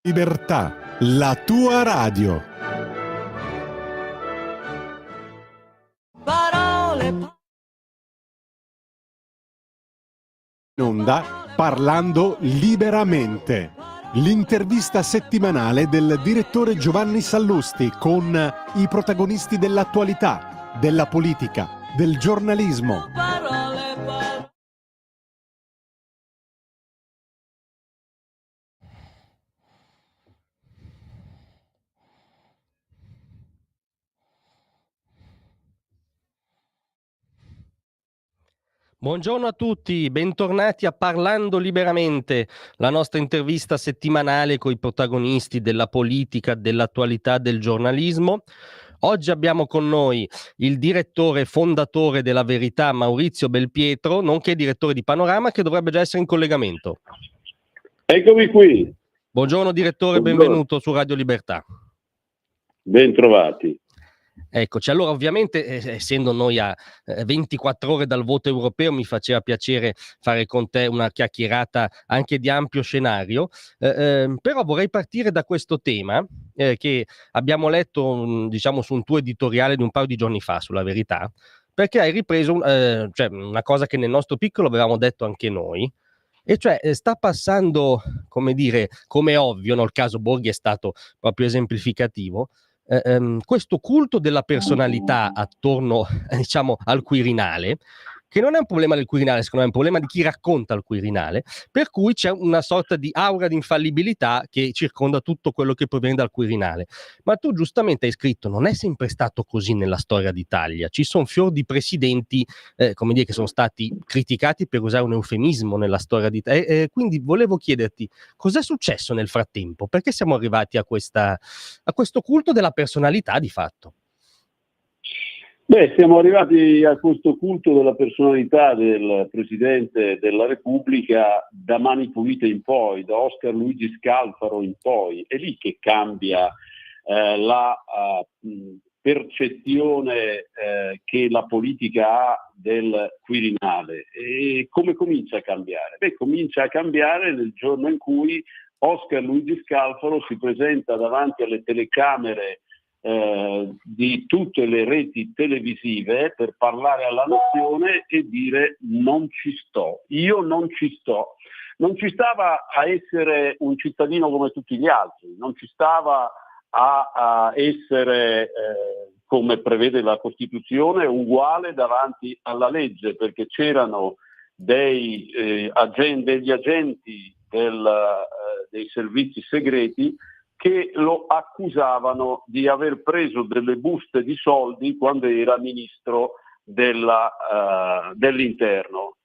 Libertà, la tua radio. In onda, parlando liberamente. L'intervista settimanale del direttore Giovanni Sallusti con i protagonisti dell'attualità, della politica, del giornalismo. Buongiorno a tutti, bentornati a Parlando Liberamente, la nostra intervista settimanale con i protagonisti della politica, dell'attualità, del giornalismo. Oggi abbiamo con noi il direttore fondatore della Verità, Maurizio Belpietro, nonché direttore di Panorama, che dovrebbe già essere in collegamento. Eccomi qui. Buongiorno direttore, benvenuto su Radio Libertà. Ben trovati. Eccoci, allora ovviamente essendo noi a 24 ore dal voto europeo mi faceva piacere fare con te una chiacchierata anche di ampio scenario, però vorrei partire da questo tema che abbiamo letto diciamo su un tuo editoriale di un paio di giorni fa sulla Verità, perché hai ripreso cioè una cosa che nel nostro piccolo avevamo detto anche noi, e cioè sta passando, come dire, come ovvio, no? Il caso Borghi è stato proprio esemplificativo, questo culto della personalità attorno diciamo al Quirinale, che non è un problema del Quirinale, secondo me è un problema di chi racconta il Quirinale, per cui c'è una sorta di aura di infallibilità che circonda tutto quello che proviene dal Quirinale. Ma tu giustamente hai scritto, non è sempre stato così nella storia d'Italia, ci sono fior di presidenti come dire, che sono stati criticati, per usare un eufemismo, nella storia d'Italia, quindi volevo chiederti cos'è successo nel frattempo, perché siamo arrivati a questo culto della personalità di fatto. Beh, siamo arrivati a questo culto della personalità del Presidente della Repubblica da Mani Pulite in poi, da Oscar Luigi Scalfaro in poi. È lì che cambia la percezione che la politica ha del Quirinale. E come comincia a cambiare? Beh, comincia a cambiare nel giorno in cui Oscar Luigi Scalfaro si presenta davanti alle telecamere di tutte le reti televisive per parlare alla nazione e dire non ci sto, io non ci sto. Non ci stava a essere un cittadino come tutti gli altri, non ci stava a essere come prevede la Costituzione uguale davanti alla legge, perché c'erano degli agenti dei servizi segreti che lo accusavano di aver preso delle buste di soldi quando era ministro dell'interno.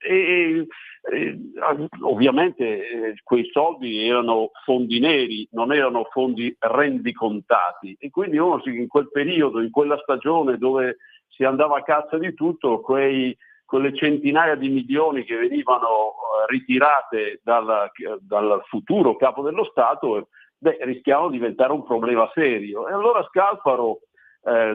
Ovviamente quei soldi erano fondi neri, non erano fondi rendicontati, e quindi uno in quel periodo, in quella stagione dove si andava a caccia di tutto, quelle centinaia di milioni che venivano ritirate dal futuro capo dello Stato, rischiavano di diventare un problema serio. E allora Scalfaro,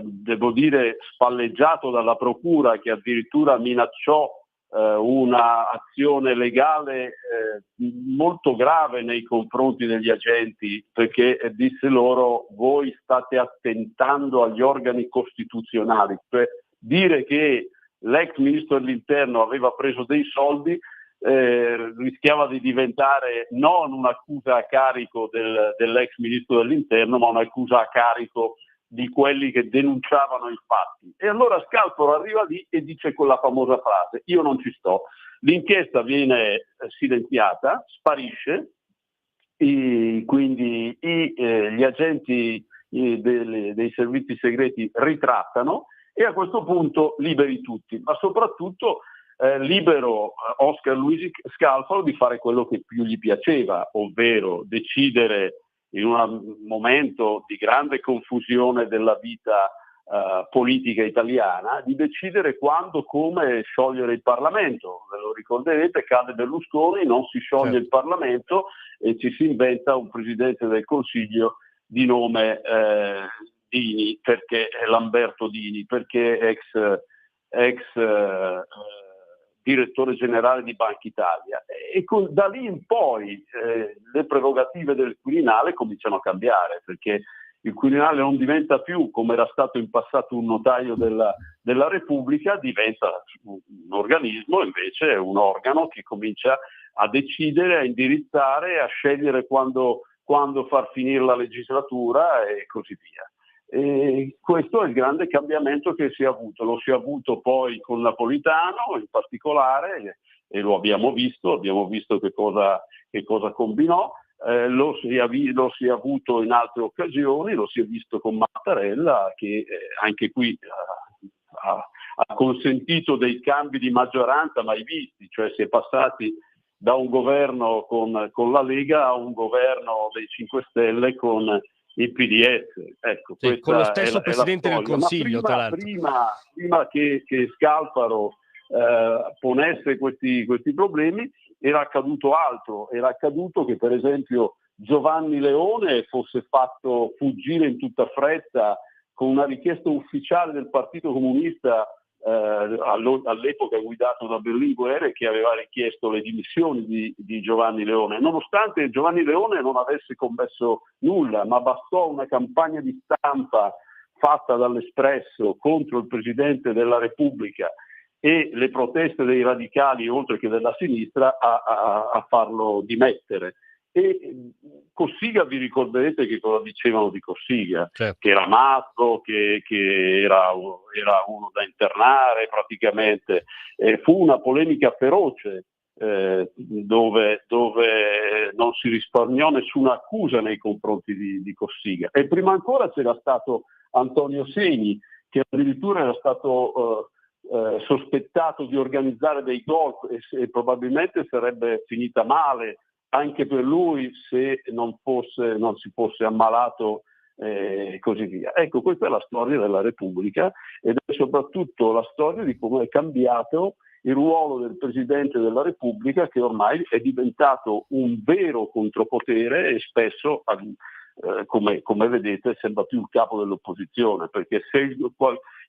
devo dire spalleggiato dalla procura, che addirittura minacciò una azione legale molto grave nei confronti degli agenti, perché disse loro: voi state attentando agli organi costituzionali. Cioè, dire che l'ex ministro dell'interno aveva preso dei soldi rischiava di diventare non un'accusa a carico dell'ex ministro dell'interno, ma un'accusa a carico di quelli che denunciavano i fatti. E allora Scalfaro arriva lì e dice quella famosa frase: io non ci sto. L'inchiesta viene silenziata, sparisce, quindi gli agenti dei servizi segreti ritrattano, e a questo punto liberi tutti, ma soprattutto libero Oscar Luigi Scalfaro di fare quello che più gli piaceva, ovvero decidere in un momento di grande confusione della vita politica italiana, di decidere quando, come sciogliere il Parlamento. Ve lo ricorderete, cade Berlusconi, non si scioglie il Parlamento e ci si inventa un Presidente del Consiglio di nome Dini, perché è Lamberto Dini, perché ex direttore generale di Banca Italia, e da lì in poi le prerogative del Quirinale cominciano a cambiare, perché il Quirinale non diventa più, come era stato in passato, un notaio della Repubblica, diventa un organismo, invece un organo che comincia a decidere, a indirizzare, a scegliere quando far finire la legislatura e così via. E questo è il grande cambiamento che si è avuto. Lo si è avuto poi con Napolitano in particolare, e lo abbiamo visto che cosa combinò. Lo si è avuto in altre occasioni, lo si è visto con Mattarella, che anche qui ha consentito dei cambi di maggioranza mai visti, cioè si è passati da un governo con la Lega a un governo dei 5 Stelle con il PDS. Ecco, sì, con lo stesso Presidente del Consiglio, tra l'altro. Prima che Scalfaro ponesse questi problemi, era accaduto altro. Era accaduto che, per esempio, Giovanni Leone fosse fatto fuggire in tutta fretta con una richiesta ufficiale del Partito Comunista, all'epoca guidato da Berlinguer, che aveva richiesto le dimissioni di Giovanni Leone, nonostante Giovanni Leone non avesse commesso nulla, ma bastò una campagna di stampa fatta dall'Espresso contro il Presidente della Repubblica e le proteste dei radicali, oltre che della sinistra, a farlo dimettere. E Cossiga, vi ricorderete che cosa dicevano di Cossiga? Certo. Che era matto, che era uno da internare praticamente. Fu una polemica feroce dove non si risparmiò nessuna accusa nei confronti di Cossiga. E prima ancora c'era stato Antonio Segni, che addirittura era stato sospettato di organizzare dei golpe e probabilmente sarebbe finita male anche per lui se non si fosse ammalato e così via. Ecco, questa è la storia della Repubblica, ed è soprattutto la storia di come è cambiato il ruolo del Presidente della Repubblica, che ormai è diventato un vero contropotere e spesso, come vedete, sembra più il capo dell'opposizione, perché se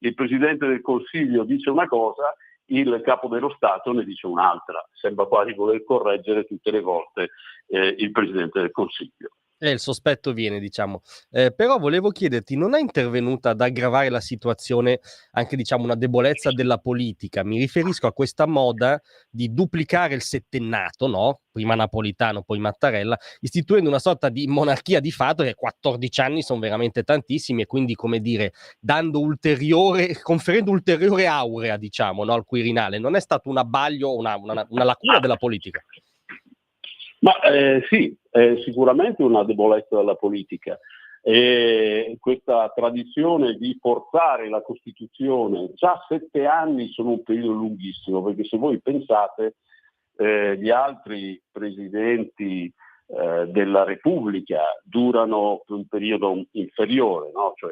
il Presidente del Consiglio dice una cosa, il capo dello Stato ne dice un'altra. Sembra quasi voler correggere tutte le volte il Presidente del Consiglio. Il sospetto viene, diciamo. Però volevo chiederti, non è intervenuta ad aggravare la situazione anche, diciamo, una debolezza della politica? Mi riferisco a questa moda di duplicare il settennato, no? Prima Napolitano, poi Mattarella, istituendo una sorta di monarchia di fatto, che 14 anni sono veramente tantissimi, e quindi, come dire, conferendo ulteriore aurea, diciamo, no, al Quirinale. Non è stato un abbaglio, una lacuna della politica? Ma sì, è sicuramente una debolezza della politica. E questa tradizione di forzare la Costituzione, già 7 anni sono un periodo lunghissimo, perché se voi pensate gli altri presidenti della Repubblica durano un periodo inferiore, no? Cioè,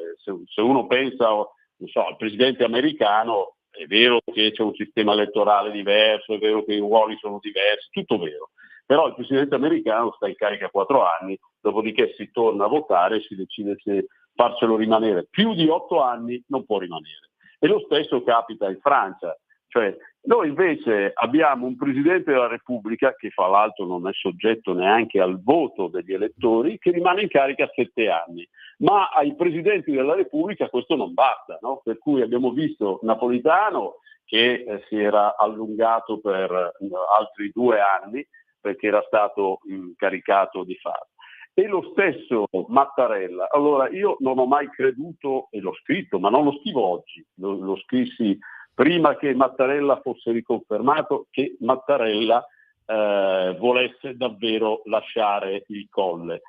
se uno pensa, non so, al presidente americano, è vero che c'è un sistema elettorale diverso, è vero che i ruoli sono diversi, tutto vero. Però il presidente americano sta in carica 4 anni, dopodiché si torna a votare e si decide se farselo rimanere. Più di 8 anni non può rimanere. E lo stesso capita in Francia. Cioè, noi invece abbiamo un Presidente della Repubblica, che fra l'altro non è soggetto neanche al voto degli elettori, che rimane in carica 7 anni. Ma ai Presidenti della Repubblica questo non basta, no? Per cui abbiamo visto Napolitano, che si era allungato per altri 2 anni, perché era stato incaricato di farlo. E lo stesso Mattarella. Allora, io non ho mai creduto, e l'ho scritto, ma non lo scrivo oggi, lo scrissi prima che Mattarella fosse riconfermato, che Mattarella volesse davvero lasciare il Colle.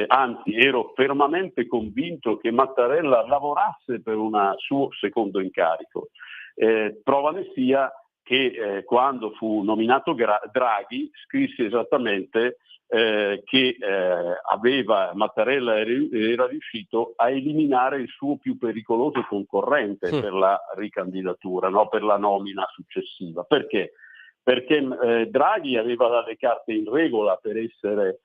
Anzi, ero fermamente convinto che Mattarella lavorasse per un suo secondo incarico. Prova ne sia che quando fu nominato Draghi scrisse esattamente che Mattarella era riuscito a eliminare il suo più pericoloso concorrente per la ricandidatura, no? Per la nomina successiva. Perché? Perché Draghi aveva le carte in regola per essere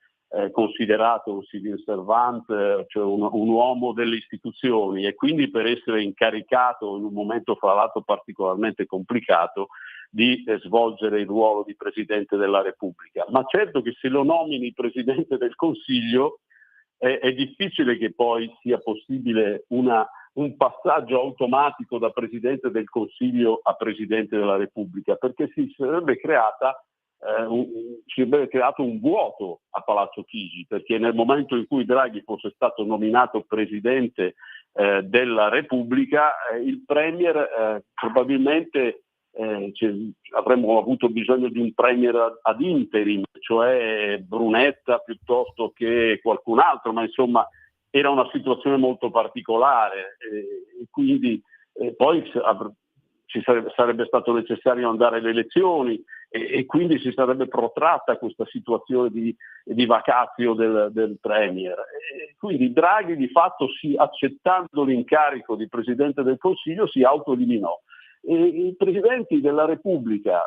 considerato un civil servant, cioè un uomo delle istituzioni, e quindi per essere incaricato in un momento fra l'altro particolarmente complicato di svolgere il ruolo di Presidente della Repubblica. Ma certo che se lo nomini Presidente del Consiglio è difficile che poi sia possibile un passaggio automatico da Presidente del Consiglio a Presidente della Repubblica, perché si sarebbe creato un vuoto a Palazzo Chigi, perché nel momento in cui Draghi fosse stato nominato Presidente della Repubblica, il Premier probabilmente avremmo avuto bisogno di un Premier ad interim, cioè Brunetta piuttosto che qualcun altro, ma insomma era una situazione molto particolare, e quindi poi sarebbe stato necessario andare alle elezioni, e quindi si sarebbe protratta questa situazione di vacatio del Premier. E quindi Draghi di fatto, accettando l'incarico di Presidente del Consiglio, si autoeliminò. E i Presidenti della Repubblica,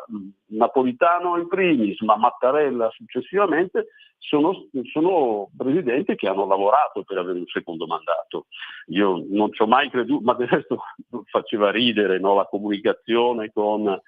Napolitano in primis, ma Mattarella successivamente, sono presidenti che hanno lavorato per avere un secondo mandato. Io non ci ho mai creduto, ma del resto faceva ridere, no? La comunicazione con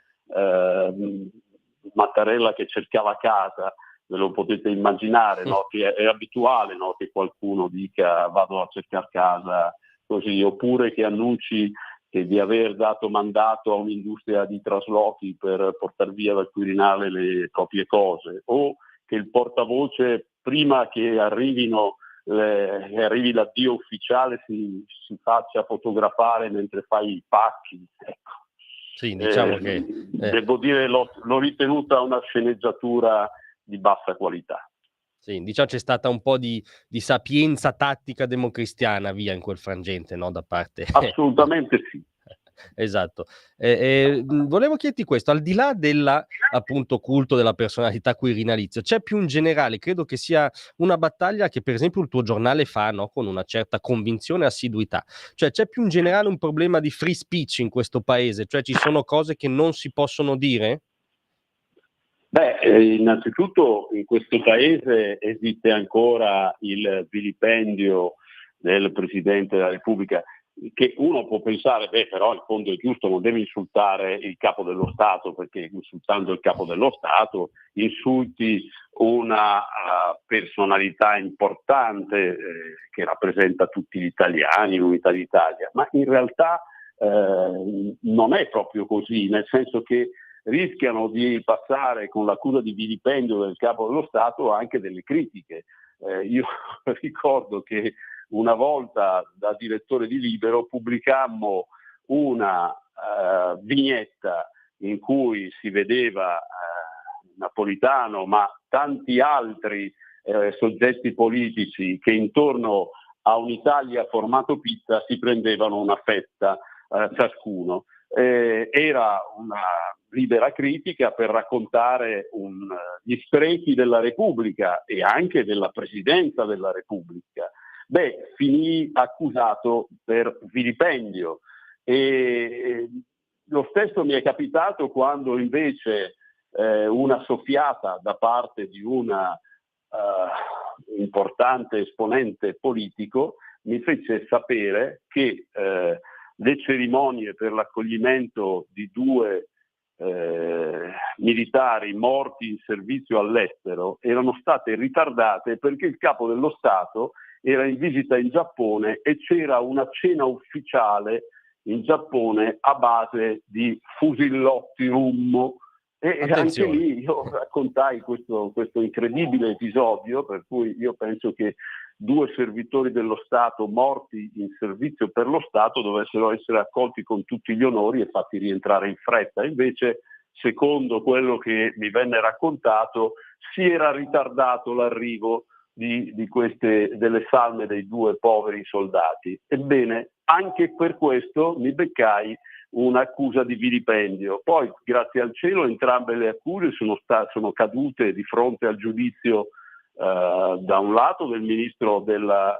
Mattarella che cercava casa, ve lo potete immaginare, no? Che è abituale, no? Che qualcuno dica vado a cercare casa così, oppure che annunci di aver dato mandato a un'industria di traslochi per portare via dal Quirinale le proprie cose, o che il portavoce, prima che arrivi l'addio ufficiale, si faccia fotografare mentre fai i pacchi. Ecco. Sì, diciamo che devo dire, l'ho ritenuta una sceneggiatura di bassa qualità. Sì, diciamo c'è stata un po' di sapienza tattica democristiana via in quel frangente, no? Da parte. Assolutamente sì. Esatto. Volevo chiederti questo, al di là appunto culto della personalità quirinalizio, c'è più in generale, credo che sia una battaglia che per esempio il tuo giornale fa, no? Con una certa convinzione e assiduità, cioè c'è più in generale un problema di free speech in questo paese, cioè ci sono cose che non si possono dire? Innanzitutto in questo paese esiste ancora il vilipendio del Presidente della Repubblica, che uno può pensare, però in fondo è giusto, non deve insultare il capo dello Stato, perché insultando il capo dello Stato insulti una personalità importante che rappresenta tutti gli italiani, l'unità d'Italia, ma in realtà non è proprio così, nel senso che rischiano di passare con l'accusa di vilipendio del capo dello Stato anche delle critiche. Io ricordo che una volta da direttore di Libero pubblicammo una vignetta in cui si vedeva Napolitano, ma tanti altri soggetti politici che intorno a un'Italia formato pizza si prendevano una fetta ciascuno. Era una libera critica per raccontare gli sprechi della Repubblica e anche della Presidenza della Repubblica. Finì accusato per vilipendio, e lo stesso mi è capitato quando invece una soffiata da parte di una importante esponente politico mi fece sapere che le cerimonie per l'accoglimento di 2 militari morti in servizio all'estero erano state ritardate perché il capo dello Stato era in visita in Giappone e c'era una cena ufficiale in Giappone a base di fusillotti rum. E anche lì io raccontai questo incredibile episodio, per cui io penso che 2 servitori dello Stato morti in servizio per lo Stato dovessero essere accolti con tutti gli onori e fatti rientrare in fretta. Invece, secondo quello che mi venne raccontato, si era ritardato l'arrivo delle salme dei 2 poveri soldati. Ebbene, anche per questo mi beccai un'accusa di vilipendio. Poi, grazie al cielo, entrambe le accuse sono cadute di fronte al giudizio da un lato del ministro della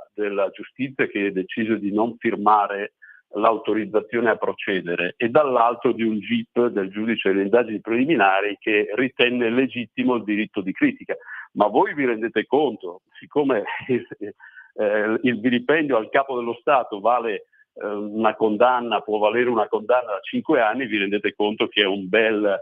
giustizia, che decise di non firmare l'autorizzazione a procedere, e dall'altro di un GIP, del giudice delle indagini preliminari, che ritenne legittimo il diritto di critica. Ma voi vi rendete conto, siccome il vilipendio al capo dello Stato vale può valere una condanna da 5 anni, vi rendete conto che è un bel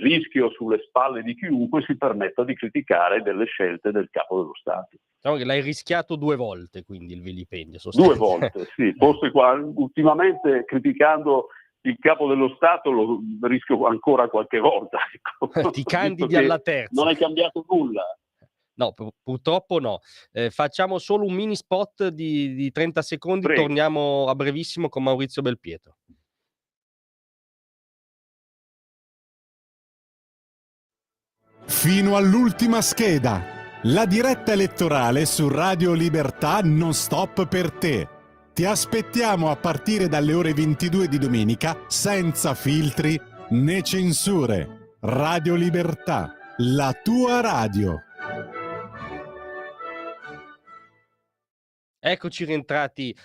rischio sulle spalle di chiunque si permetta di criticare delle scelte del capo dello Stato. Diciamo che l'hai rischiato 2 volte, quindi il vilipendio. 2 volte, sì. Forse ultimamente criticando il capo dello Stato lo rischio ancora qualche volta. Ecco. Ti candidi alla terza. Non è cambiato nulla. No, purtroppo no. Facciamo solo un mini spot di 30 secondi, Prego. torniamo a brevissimo con Maurizio Belpietro. Fino all'ultima scheda. La diretta elettorale su Radio Libertà non stop per te. Ti aspettiamo a partire dalle ore 22 di domenica, senza filtri né censure. Radio Libertà, la tua radio. Eccoci rientrati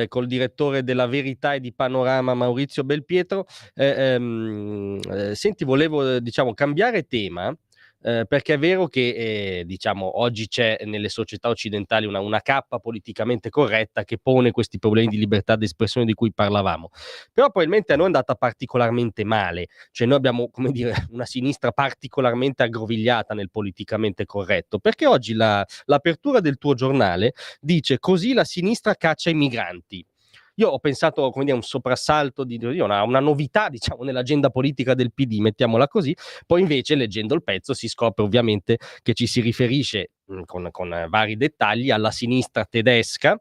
col direttore della Verità e di Panorama Maurizio Belpietro. Senti, volevo cambiare tema, perché è vero che oggi c'è nelle società occidentali una cappa politicamente corretta che pone questi problemi di libertà d'espressione di cui parlavamo, però probabilmente a noi è andata particolarmente male, cioè noi abbiamo, come dire, una sinistra particolarmente aggrovigliata nel politicamente corretto, perché oggi l'apertura del tuo giornale dice: così la sinistra caccia i migranti. Io ho pensato, come dire, un soprassalto, una novità, nell'agenda politica del PD, mettiamola così. Poi invece, leggendo il pezzo, si scopre ovviamente che ci si riferisce con vari dettagli alla sinistra tedesca,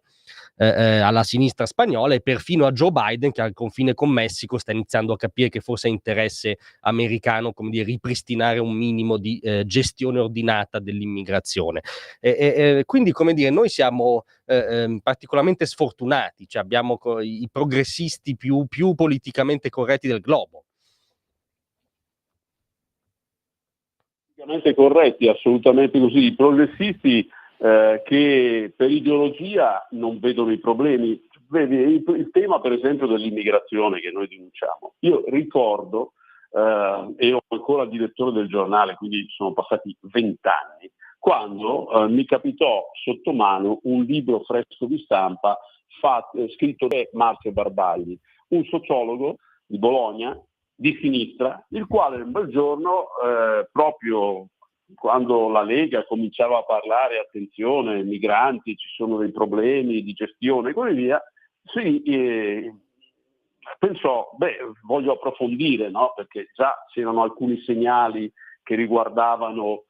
alla sinistra spagnola e perfino a Joe Biden, che al confine con Messico sta iniziando a capire che forse è interesse americano, come dire, ripristinare un minimo di gestione ordinata dell'immigrazione. Quindi, come dire, noi siamo particolarmente sfortunati, cioè abbiamo i progressisti più politicamente corretti del globo. Politicamente corretti, assolutamente così. I progressisti che per ideologia non vedono i problemi. Vedi, il tema per esempio dell'immigrazione che noi denunciamo. Io ricordo, ero ancora direttore del giornale, quindi sono passati 20 anni, quando mi capitò sotto mano un libro fresco di stampa scritto da Marzio Barbagli, un sociologo di Bologna, di sinistra, il quale un bel giorno, proprio quando la Lega cominciava a parlare, attenzione, migranti, ci sono dei problemi di gestione e così via, pensò, voglio approfondire, no? Perché già c'erano alcuni segnali che riguardavano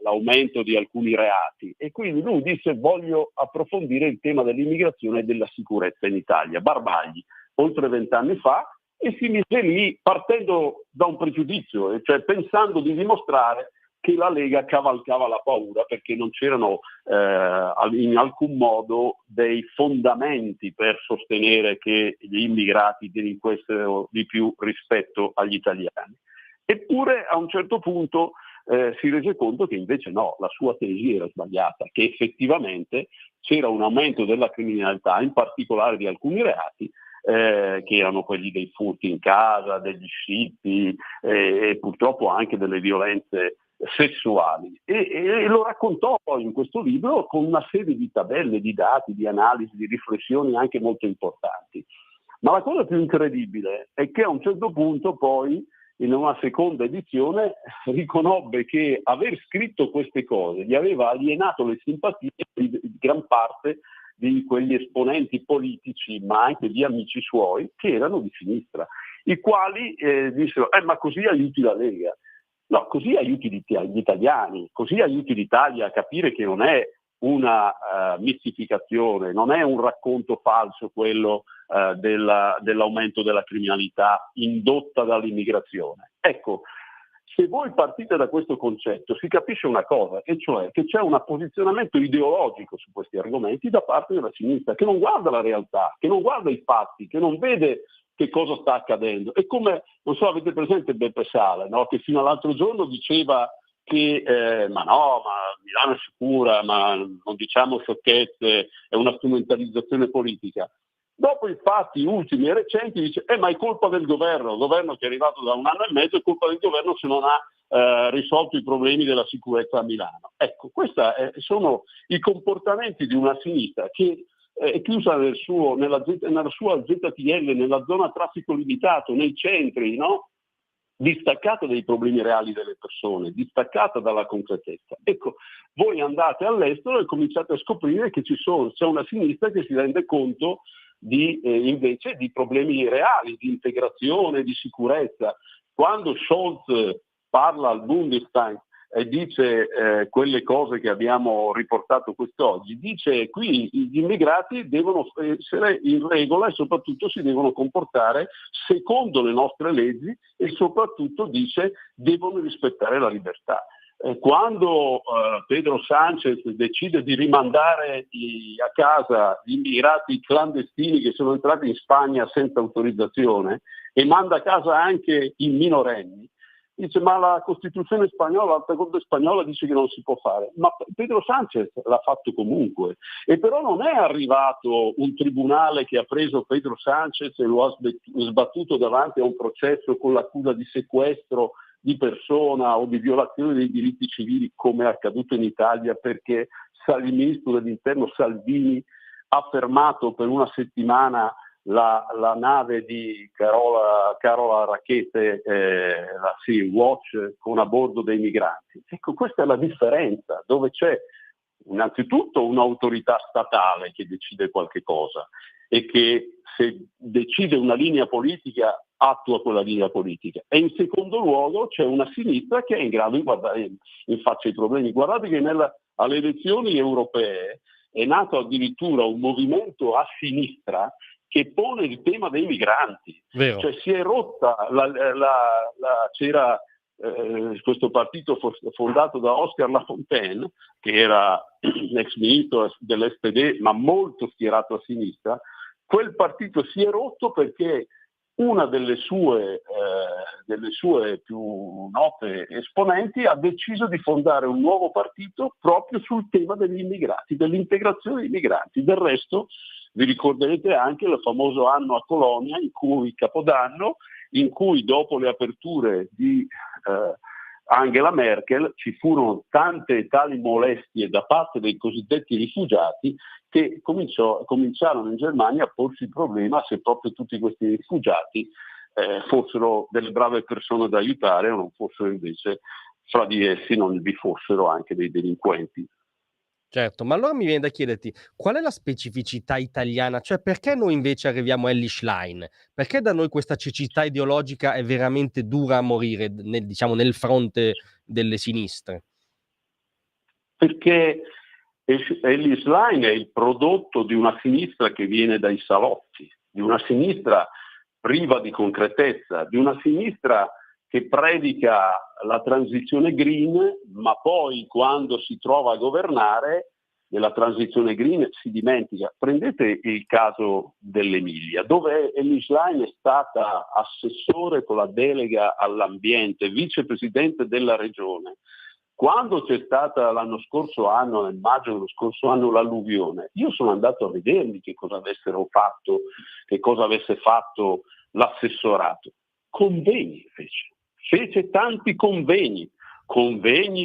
l'aumento di alcuni reati, e quindi lui disse: voglio approfondire il tema dell'immigrazione e della sicurezza in Italia. Barbagli, oltre 20 anni fa, e si mise lì partendo da un pregiudizio, cioè pensando di dimostrare che la Lega cavalcava la paura perché non c'erano in alcun modo dei fondamenti per sostenere che gli immigrati delinquessero di più rispetto agli italiani. Eppure a un certo punto si rese conto che invece no, la sua tesi era sbagliata, che effettivamente c'era un aumento della criminalità, in particolare di alcuni reati, che erano quelli dei furti in casa, degli scippi e purtroppo anche delle violenze sessuali, e lo raccontò in questo libro con una serie di tabelle, di dati, di analisi, di riflessioni anche molto importanti. Ma la cosa più incredibile è che a un certo punto poi, in una seconda edizione, riconobbe che aver scritto queste cose gli aveva alienato le simpatie di gran parte di quegli esponenti politici, ma anche di amici suoi, che erano di sinistra, i quali dissero: ma così aiuti la Lega. No, così aiuti gli italiani, così aiuti l'Italia a capire che non è una mistificazione, non è un racconto falso quello dell'aumento della criminalità indotta dall'immigrazione. Ecco, se voi partite da questo concetto si capisce una cosa, e cioè che c'è un posizionamento ideologico su questi argomenti da parte della sinistra, che non guarda la realtà, che non guarda i fatti, che non vede che cosa sta accadendo. È come, non so, avete presente Beppe Sala, no? Che fino all'altro giorno diceva che ma Milano è sicura, ma non diciamo sciocchezze, è una strumentalizzazione politica. Dopo i fatti ultimi e recenti dice: ma è colpa del governo, il governo che è arrivato da 1 anno e mezzo, è colpa del governo se non ha risolto i problemi della sicurezza a Milano. Ecco, questi sono i comportamenti di una sinistra che è chiusa nella sua ZTL, nella zona a traffico limitato, nei centri, no? distaccata dai problemi reali delle persone, distaccata dalla concretezza. Ecco, voi andate all'estero e cominciate a scoprire che c'è una sinistra che si rende conto invece di problemi reali, di integrazione, di sicurezza. Quando Scholz parla al Bundestag e dice quelle cose che abbiamo riportato quest'oggi, dice qui gli immigrati devono essere in regola e soprattutto si devono comportare secondo le nostre leggi e soprattutto dice devono rispettare la libertà. Quando Pedro Sánchez decide di rimandare a casa gli immigrati clandestini che sono entrati in Spagna senza autorizzazione e manda a casa anche i minorenni, dice ma la Costituzione spagnola, l'Alta Corte spagnola dice che non si può fare, ma Pedro Sánchez l'ha fatto comunque, e però non è arrivato un tribunale che ha preso Pedro Sánchez e lo ha sbattuto davanti a un processo con l'accusa di sequestro di persona o di violazione dei diritti civili come è accaduto in Italia, perché il ministro dell'Interno Salvini ha fermato per una settimana la nave di Carola Rackete, la Sea Watch, con a bordo dei migranti. Ecco, questa è la differenza, dove c'è innanzitutto un'autorità statale che decide qualche cosa e che se decide una linea politica attua quella linea politica, e in secondo luogo c'è una sinistra che è in grado di guardare in faccia i problemi. Guardate che alle elezioni europee è nato addirittura un movimento a sinistra che pone il tema dei migranti. Vero. Cioè si è rotta, c'era questo partito fondato da Oscar Lafontaine, che era ex ministro dell'SPD ma molto schierato a sinistra. Quel partito si è rotto perché una delle sue più note esponenti ha deciso di fondare un nuovo partito proprio sul tema degli immigrati, dell'integrazione dei migranti. Del resto vi ricorderete anche il famoso anno a Colonia, Capodanno, in cui dopo le aperture di Angela Merkel ci furono tante e tali molestie da parte dei cosiddetti rifugiati che cominciarono in Germania a porsi il problema se proprio tutti questi rifugiati fossero delle brave persone da aiutare o non fossero invece, fra di essi non vi fossero anche dei delinquenti. Certo, ma allora mi viene da chiederti qual è la specificità italiana? Cioè perché noi invece arriviamo all'Ish Line? Perché da noi questa cecità ideologica è veramente dura a morire nel fronte delle sinistre? Perché Ellis Line è il prodotto di una sinistra che viene dai salotti, di una sinistra priva di concretezza, di una sinistra che predica la transizione green, ma poi quando si trova a governare della transizione green si dimentica. Prendete il caso dell'Emilia, dove Ellis Line è stata assessore con la delega all'ambiente, vicepresidente della regione. Quando c'è stata l'anno scorso nel maggio dello scorso anno, l'alluvione, io sono andato a vedermi che cosa avessero fatto, che cosa avesse fatto l'assessorato. Convegni fece tanti convegni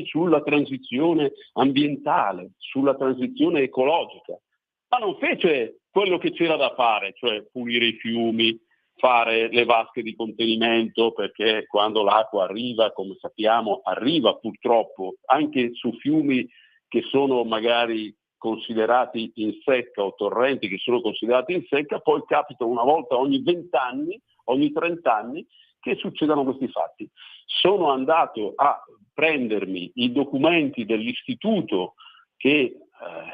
sulla transizione ambientale, sulla transizione ecologica, ma non fece quello che c'era da fare, cioè pulire i fiumi, fare le vasche di contenimento, perché quando l'acqua arriva, come sappiamo, arriva purtroppo anche su fiumi che sono magari considerati in secca o torrenti che sono considerati in secca, poi capita una volta ogni 20 anni, ogni 30 anni, che succedano questi fatti. Sono andato a prendermi i documenti dell'istituto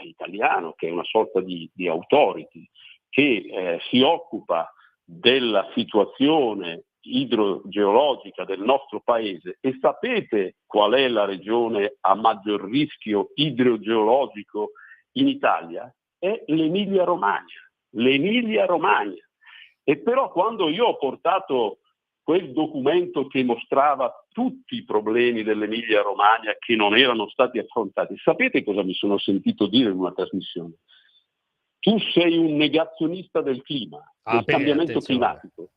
italiano, che è una sorta di authority, che si occupa della situazione idrogeologica del nostro paese, e sapete qual è la regione a maggior rischio idrogeologico in Italia? È l'Emilia-Romagna. E però quando io ho portato quel documento che mostrava tutti i problemi dell'Emilia-Romagna che non erano stati affrontati, sapete cosa mi sono sentito dire in una trasmissione? Tu sei un negazionista del clima, del cambiamento climatico.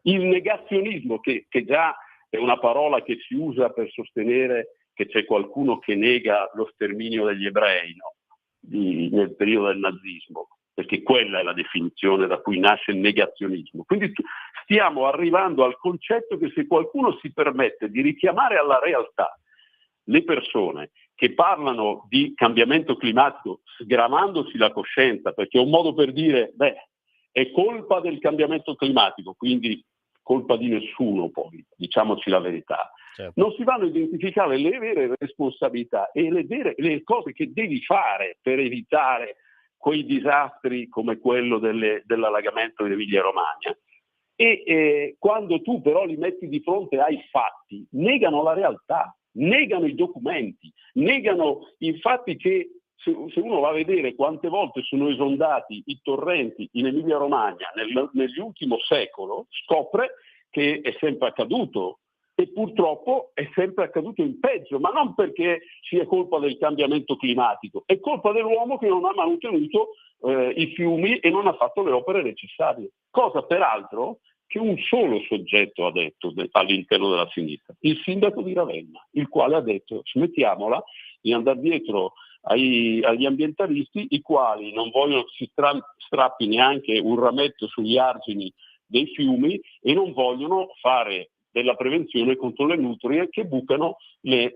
Il negazionismo, che già è una parola che si usa per sostenere che c'è qualcuno che nega lo sterminio degli ebrei, no? Nel periodo del nazismo. perché quella è la definizione da cui nasce il negazionismo. Quindi stiamo arrivando al concetto che se qualcuno si permette di richiamare alla realtà le persone che parlano di cambiamento climatico sgravandosi la coscienza, perché è un modo per dire, è colpa del cambiamento climatico, quindi colpa di nessuno, poi diciamoci la verità. Certo. Non si vanno a identificare le vere responsabilità e le cose che devi fare per evitare quei disastri come quello dell'allagamento in Emilia-Romagna. E quando tu però li metti di fronte ai fatti, negano la realtà, negano i documenti, negano i fatti che se uno va a vedere quante volte sono esondati i torrenti in Emilia-Romagna nell'ultimo secolo, scopre che è sempre accaduto. E purtroppo è sempre accaduto in peggio, ma non perché sia colpa del cambiamento climatico, è colpa dell'uomo che non ha mantenuto i fiumi e non ha fatto le opere necessarie. Cosa peraltro che un solo soggetto ha detto all'interno della sinistra, il sindaco di Ravenna, il quale ha detto smettiamola di andare dietro agli ambientalisti, i quali non vogliono che si strappi neanche un rametto sugli argini dei fiumi e non vogliono fare della prevenzione contro le nutrie che bucano gli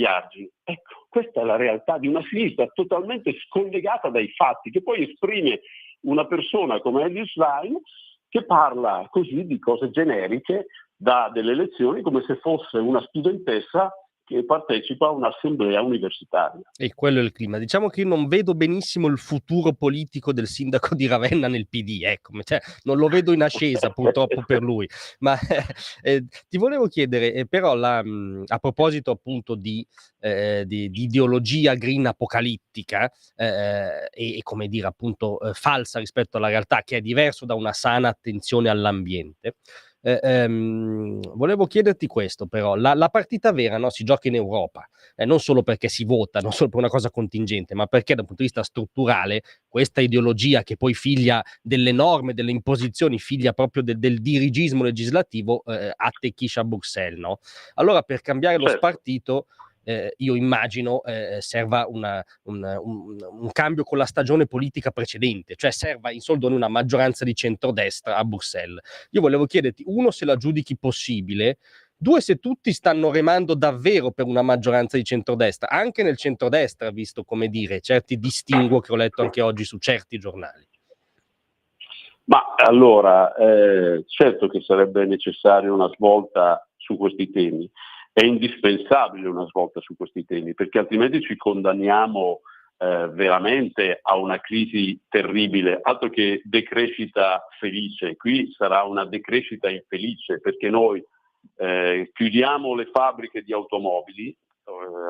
argini. Ecco, questa è la realtà di una sinistra totalmente scollegata dai fatti, che poi esprime una persona come Elly Schlein che parla così di cose generiche da delle elezioni come se fosse una studentessa che partecipa a un'assemblea universitaria. E quello è il clima. Diciamo che io non vedo benissimo il futuro politico del sindaco di Ravenna nel PD, ecco, cioè, non lo vedo in ascesa purtroppo per lui. Ma ti volevo chiedere, però, a proposito appunto di ideologia green apocalittica e come dire appunto falsa rispetto alla realtà, che è diverso da una sana attenzione all'ambiente. Volevo chiederti questo, però, la partita vera, no, si gioca in Europa, non solo perché si vota, non solo per una cosa contingente, ma perché dal punto di vista strutturale questa ideologia che poi figlia delle norme, delle imposizioni, figlia proprio del dirigismo legislativo, attecchisce a Bruxelles, no? Allora, per cambiare lo spartito, io immagino serva un cambio con la stagione politica precedente, cioè serva in soldoni una maggioranza di centrodestra a Bruxelles. Io volevo chiederti, uno, se la giudichi possibile, due, se tutti stanno remando davvero per una maggioranza di centrodestra, anche nel centrodestra, visto, come dire, certi distinguo che ho letto anche oggi su certi giornali. Ma allora, certo che sarebbe necessaria una svolta su questi temi. È indispensabile una svolta su questi temi, perché altrimenti ci condanniamo veramente a una crisi terribile, altro che decrescita felice. Qui sarà una decrescita infelice, perché noi chiudiamo le fabbriche di automobili,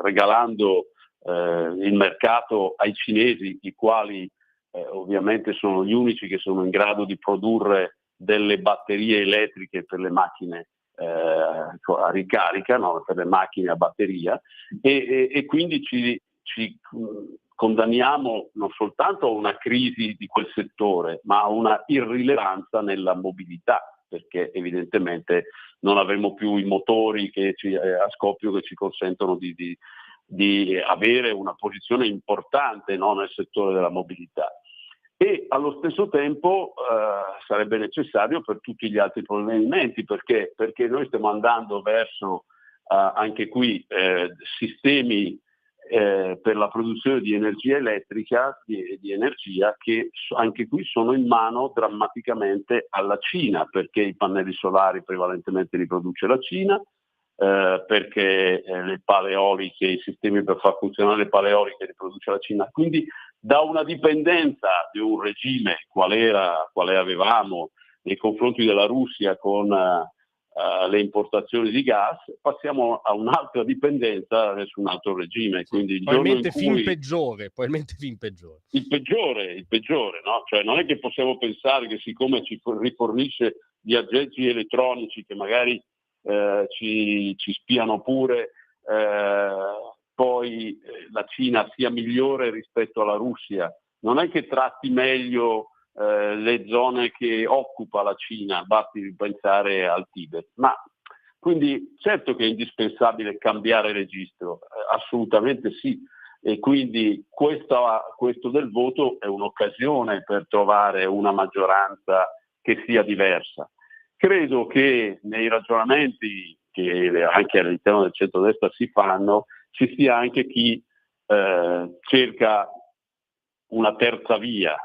regalando il mercato ai cinesi, i quali ovviamente sono gli unici che sono in grado di produrre delle batterie elettriche per le macchine a ricarica, no? Per le macchine a batteria, e quindi ci condanniamo non soltanto a una crisi di quel settore, ma a una irrilevanza nella mobilità, perché evidentemente non avremo più i motori a scoppio che ci consentono di avere una posizione importante, no, nel settore della mobilità. E allo stesso tempo sarebbe necessario per tutti gli altri provvedimenti, perché noi stiamo andando verso anche qui sistemi per la produzione di energia elettrica, di energia, che anche qui sono in mano drammaticamente alla Cina, perché i pannelli solari prevalentemente li produce la Cina, perché le pale eoliche, i sistemi per far funzionare le pale eoliche li produce la Cina. Quindi da una dipendenza di un regime quale avevamo nei confronti della Russia con le importazioni di gas, passiamo a un'altra dipendenza verso un altro regime. Quindi probabilmente fin peggiore. Il peggiore, no? Cioè non è che possiamo pensare che siccome ci rifornisce di aggeggi elettronici che magari ci spiano pure, poi la Cina sia migliore rispetto alla Russia. Non è che tratti meglio le zone che occupa la Cina, basti pensare al Tibet. Ma quindi certo che è indispensabile cambiare registro, assolutamente sì, e quindi questo del voto è un'occasione per trovare una maggioranza che sia diversa. Credo che nei ragionamenti che anche all'interno del centrodestra si fanno, ci sia anche chi cerca una terza via,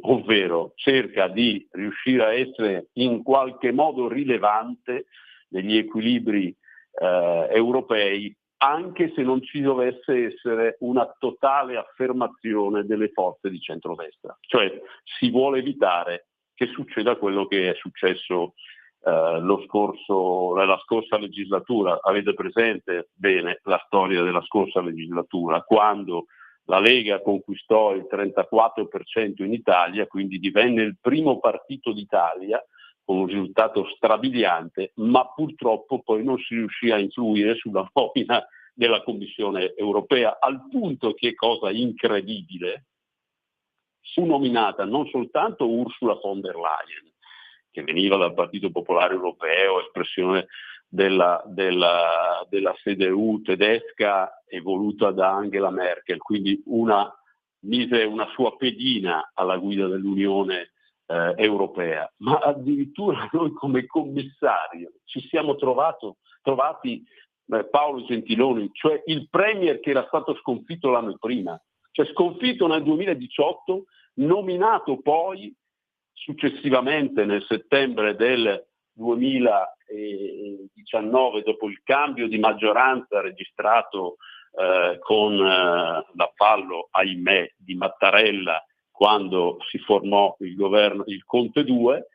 ovvero cerca di riuscire a essere in qualche modo rilevante negli equilibri europei, anche se non ci dovesse essere una totale affermazione delle forze di centrodestra. Cioè si vuole evitare che succeda quello che è successo nella scorsa legislatura. Avete presente bene la storia della scorsa legislatura, quando la Lega conquistò il 34% in Italia, quindi divenne il primo partito d'Italia con un risultato strabiliante, ma purtroppo poi non si riuscì a influire sulla nomina della Commissione europea, al punto che, cosa incredibile, fu nominata non soltanto Ursula von der Leyen, che veniva dal Partito Popolare Europeo, espressione della CDU tedesca e voluta da Angela Merkel, quindi mise una sua pedina alla guida dell'Unione europea, ma addirittura noi come commissario ci siamo trovati Paolo Gentiloni, cioè il premier che era stato sconfitto l'anno prima, cioè sconfitto nel 2018, nominato poi successivamente nel settembre del 2019, dopo il cambio di maggioranza registrato con l'appallo, ahimè, di Mattarella quando si formò il governo, il Conte 2,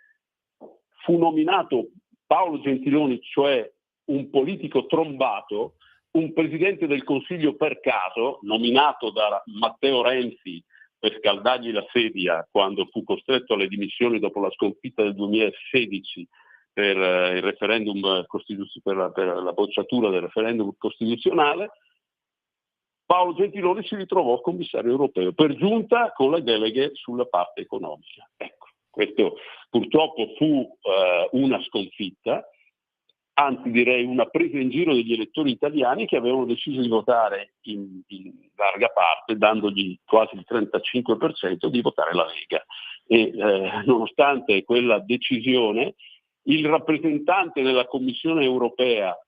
fu nominato Paolo Gentiloni, cioè un politico trombato, un presidente del Consiglio per caso, nominato da Matteo Renzi per scaldargli la sedia quando fu costretto alle dimissioni dopo la sconfitta del 2016 per il referendum per la bocciatura del referendum costituzionale. Paolo Gentiloni si ritrovò commissario europeo, per giunta con le deleghe sulla parte economica. Ecco, questo purtroppo fu una sconfitta, anzi direi una presa in giro degli elettori italiani che avevano deciso di votare in larga parte, dandogli quasi il 35% di votare la Lega. E nonostante quella decisione, il rappresentante della Commissione europea,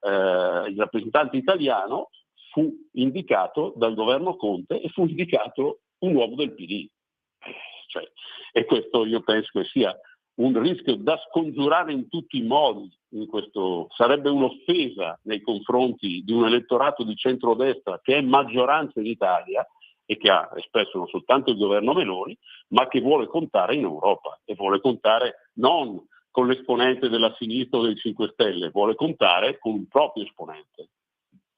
il rappresentante italiano, fu indicato dal governo Conte e fu indicato un uomo del PD. E questo io penso che sia un rischio da scongiurare in tutti i modi. Sarebbe un'offesa nei confronti di un elettorato di centrodestra che è maggioranza in Italia e che ha espresso non soltanto il governo Meloni, ma che vuole contare in Europa e vuole contare non con l'esponente della sinistra o dei 5 Stelle, vuole contare con un proprio esponente.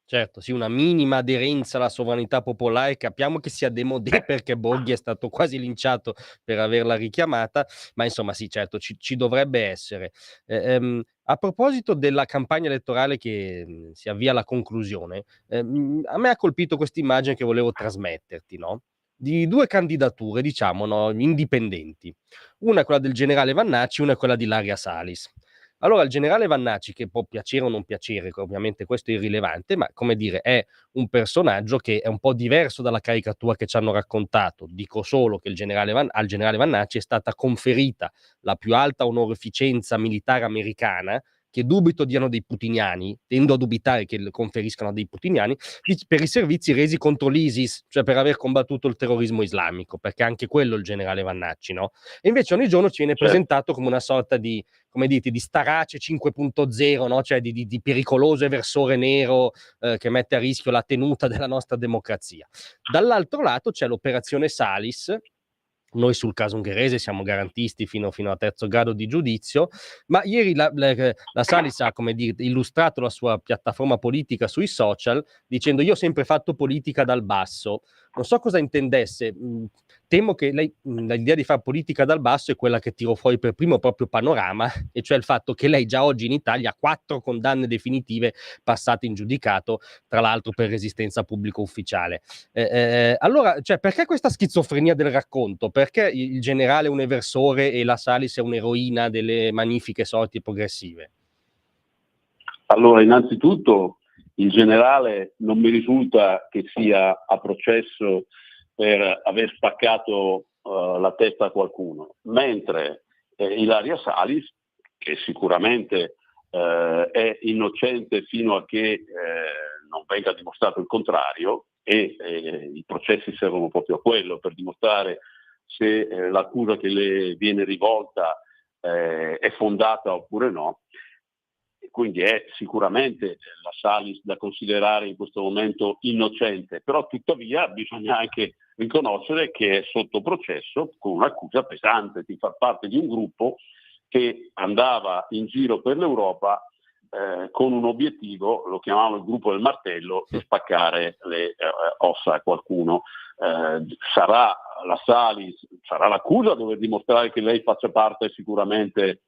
Certo, sì, una minima aderenza alla sovranità popolare, capiamo che sia démodé perché Borghi è stato quasi linciato per averla richiamata, ma insomma sì, certo, ci dovrebbe essere. A proposito della campagna elettorale che si avvia alla conclusione, a me ha colpito questa immagine che volevo trasmetterti, no? Di 2 candidature, diciamo, no, indipendenti. Una è quella del generale Vannacci, una è quella di Ilaria Salis. Allora, il generale Vannacci, che può piacere o non piacere, ovviamente questo è irrilevante, ma come dire, è un personaggio che è un po' diverso dalla caricatura che ci hanno raccontato. Dico solo che al generale Vannacci è stata conferita la più alta onorificenza militare americana, che dubito diano dei putiniani, tendo a dubitare che le conferiscano a dei putiniani, per i servizi resi contro l'ISIS, cioè per aver combattuto il terrorismo islamico, perché anche quello è il generale Vannacci, no? E invece ogni giorno ci viene presentato come una sorta di, come dite, di Starace 5.0, no? Cioè di pericoloso eversore nero che mette a rischio la tenuta della nostra democrazia. Dall'altro lato c'è l'operazione Salis. Noi sul caso ungherese siamo garantisti fino a terzo grado di giudizio, ma ieri la Salis ha, come dire, illustrato la sua piattaforma politica sui social dicendo: io ho sempre fatto politica dal basso. Non so cosa intendesse, temo che lei, l'idea di fare politica dal basso è quella che tiro fuori per primo proprio Panorama, e cioè il fatto che lei già oggi in Italia ha 4 condanne definitive passate in giudicato, tra l'altro per resistenza pubblico ufficiale. Allora, cioè, perché questa schizofrenia del racconto? Perché il generale è un eversore e la Salis è un'eroina delle magnifiche sorti progressive? Allora, innanzitutto in generale non mi risulta che sia a processo per aver spaccato la testa a qualcuno, mentre Ilaria Salis, che sicuramente è innocente fino a che non venga dimostrato il contrario, e i processi servono proprio a quello, per dimostrare se l'accusa che le viene rivolta è fondata oppure no. Quindi è sicuramente la Salis da considerare in questo momento innocente, però tuttavia bisogna anche riconoscere che è sotto processo con un'accusa pesante di far parte di un gruppo che andava in giro per l'Europa con un obiettivo, lo chiamavano il gruppo del martello, di spaccare le ossa a qualcuno. Sarà la Salis, sarà l'accusa a dover dimostrare che lei faccia parte sicuramente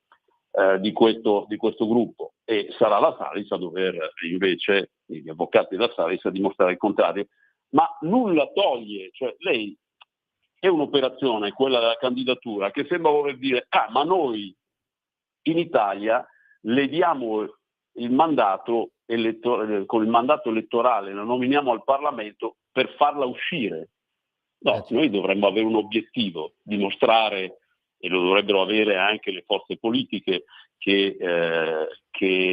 di questo gruppo, e sarà la Salis a dover invece, gli avvocati della Salis, a dimostrare il contrario. Ma nulla toglie, cioè lei è un'operazione, quella della candidatura, che sembra voler dire ma noi in Italia le diamo il mandato con il mandato elettorale, la nominiamo al Parlamento per farla uscire. No, noi dovremmo avere un obiettivo, dimostrare, e lo dovrebbero avere anche le forze politiche che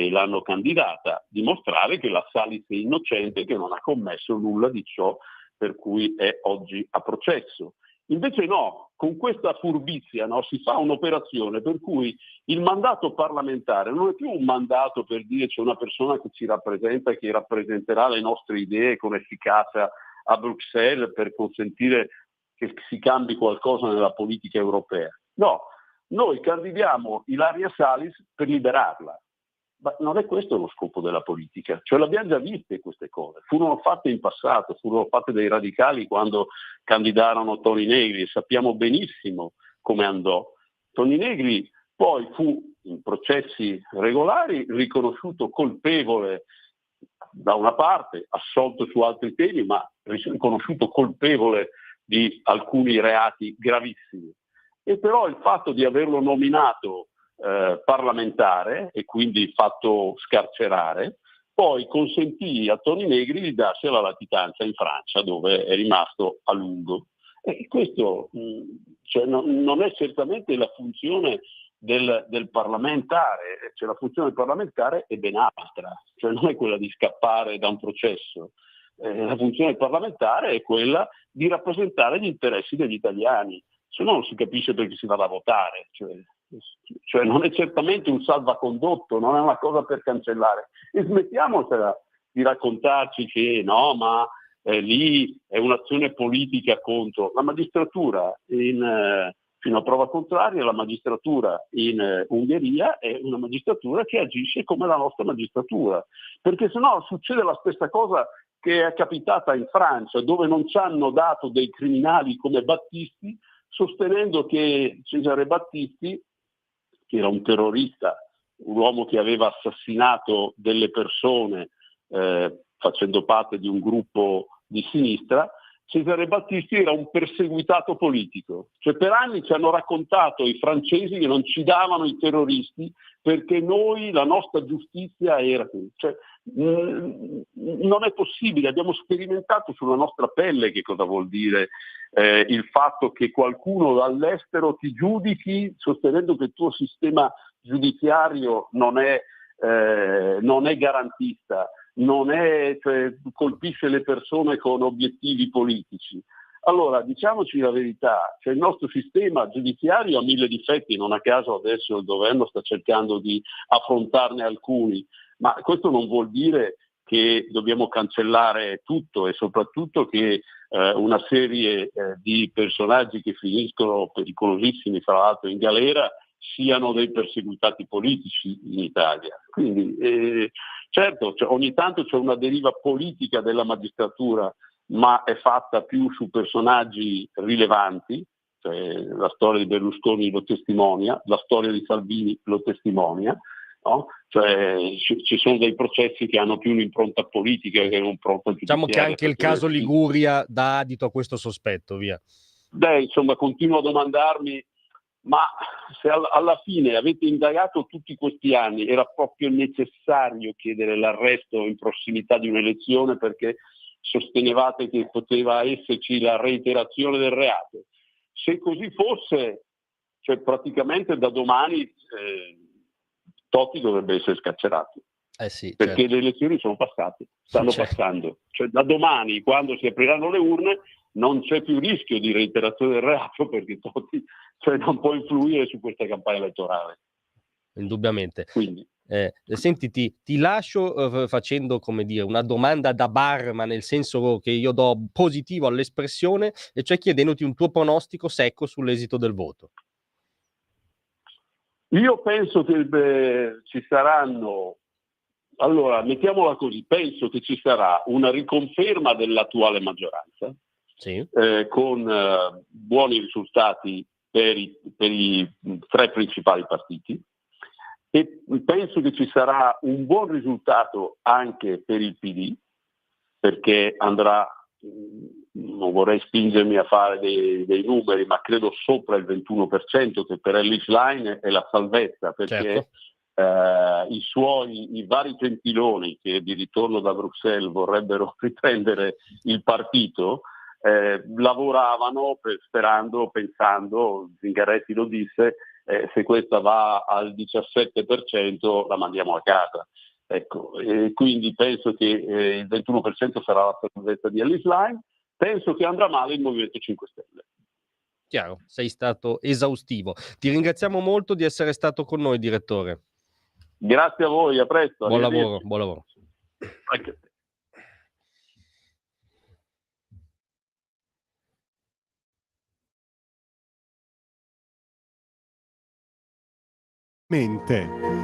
l'hanno candidata, dimostrare che la Salis è innocente, che non ha commesso nulla di ciò per cui è oggi a processo. Invece no, con questa furbizia si fa un'operazione per cui il mandato parlamentare non è più un mandato per dire c'è una persona che ci rappresenta e che rappresenterà le nostre idee con efficacia a Bruxelles per consentire che si cambi qualcosa nella politica europea. No, noi candidiamo Ilaria Salis per liberarla. Ma non è questo lo scopo della politica, cioè l'abbiamo già viste queste cose, furono fatte in passato, furono fatte dai radicali quando candidarono Toni Negri e sappiamo benissimo come andò. Toni Negri poi fu in processi regolari riconosciuto colpevole da una parte, assolto su altri temi, ma riconosciuto colpevole di alcuni reati gravissimi. E però il fatto di averlo nominato parlamentare e quindi fatto scarcerare, poi consentì a Toni Negri di darsi alla latitanza in Francia, dove è rimasto a lungo. E questo non è certamente la funzione del parlamentare, cioè la funzione del parlamentare è ben altra, cioè non è quella di scappare da un processo. La funzione del parlamentare è quella di rappresentare gli interessi degli italiani, se no non si capisce perché si va a votare. Cioè non è certamente un salvacondotto, non è una cosa per cancellare. E smettiamocela di raccontarci che no, ma lì è un'azione politica contro la magistratura. Fino a prova contraria, la magistratura in Ungheria è una magistratura che agisce come la nostra magistratura, perché sennò succede la stessa cosa che è capitata in Francia, dove non ci hanno dato dei criminali come Battisti, sostenendo che Cesare Battisti, che era un terrorista, un uomo che aveva assassinato delle persone facendo parte di un gruppo di sinistra, Cesare Battisti era un perseguitato politico. Cioè per anni ci hanno raccontato i francesi che non ci davano i terroristi perché noi, la nostra giustizia era... Cioè, non è possibile, abbiamo sperimentato sulla nostra pelle che cosa vuol dire il fatto che qualcuno dall'estero ti giudichi sostenendo che il tuo sistema giudiziario non è garantista, cioè, colpisce le persone con obiettivi politici. Allora, diciamoci la verità, cioè, il nostro sistema giudiziario ha mille difetti, non a caso adesso il governo sta cercando di affrontarne alcuni, ma questo non vuol dire che dobbiamo cancellare tutto e soprattutto che una serie di personaggi che finiscono pericolosissimi, fra l'altro in galera, siano dei perseguitati politici in Italia. Quindi certo, ogni tanto c'è una deriva politica della magistratura, ma è fatta più su personaggi rilevanti, cioè, la storia di Berlusconi lo testimonia, la storia di Salvini lo testimonia, no? Cioè, ci sono dei processi che hanno più un'impronta politica che un'impronta giudiziaria. Diciamo che anche il caso Liguria dà adito a questo sospetto, via. Insomma, continuo a domandarmi ma se alla fine avete indagato tutti questi anni, era proprio necessario chiedere l'arresto in prossimità di un'elezione perché sostenevate che poteva esserci la reiterazione del reato? Se così fosse, cioè praticamente da domani Totti dovrebbe essere scarcerato. Sì, perché certo. le elezioni sono passate, stanno passando. Cioè, da domani, quando si apriranno le urne, non c'è più rischio di reiterazione del reato perché Totti non può influire su questa campagna elettorale. Indubbiamente. Quindi. Senti, ti lascio facendo, come dire, una domanda da bar, ma nel senso che io do positivo all'espressione, e cioè chiedendoti un tuo pronostico secco sull'esito del voto. Io penso che ci saranno, allora mettiamola così, penso che ci sarà una riconferma dell'attuale maggioranza, sì, con buoni risultati per i 3 principali partiti, e penso che ci sarà un buon risultato anche per il PD, perché andrà, non vorrei spingermi a fare dei numeri, ma credo sopra il 21%, che per Ellis Line è la salvezza, perché certo. i vari gentiloni che di ritorno da Bruxelles vorrebbero riprendere il partito, lavoravano pensando, Zingaretti lo disse, se questa va al 17% la mandiamo a casa. Ecco, quindi penso che il 21% sarà la salvezza di Ellis Line, penso che andrà male il Movimento 5 Stelle. Chiaro, sei stato esaustivo. Ti ringraziamo molto di essere stato con noi, direttore. Grazie a voi, a presto. Buon lavoro, buon lavoro. Anche a te. Mente.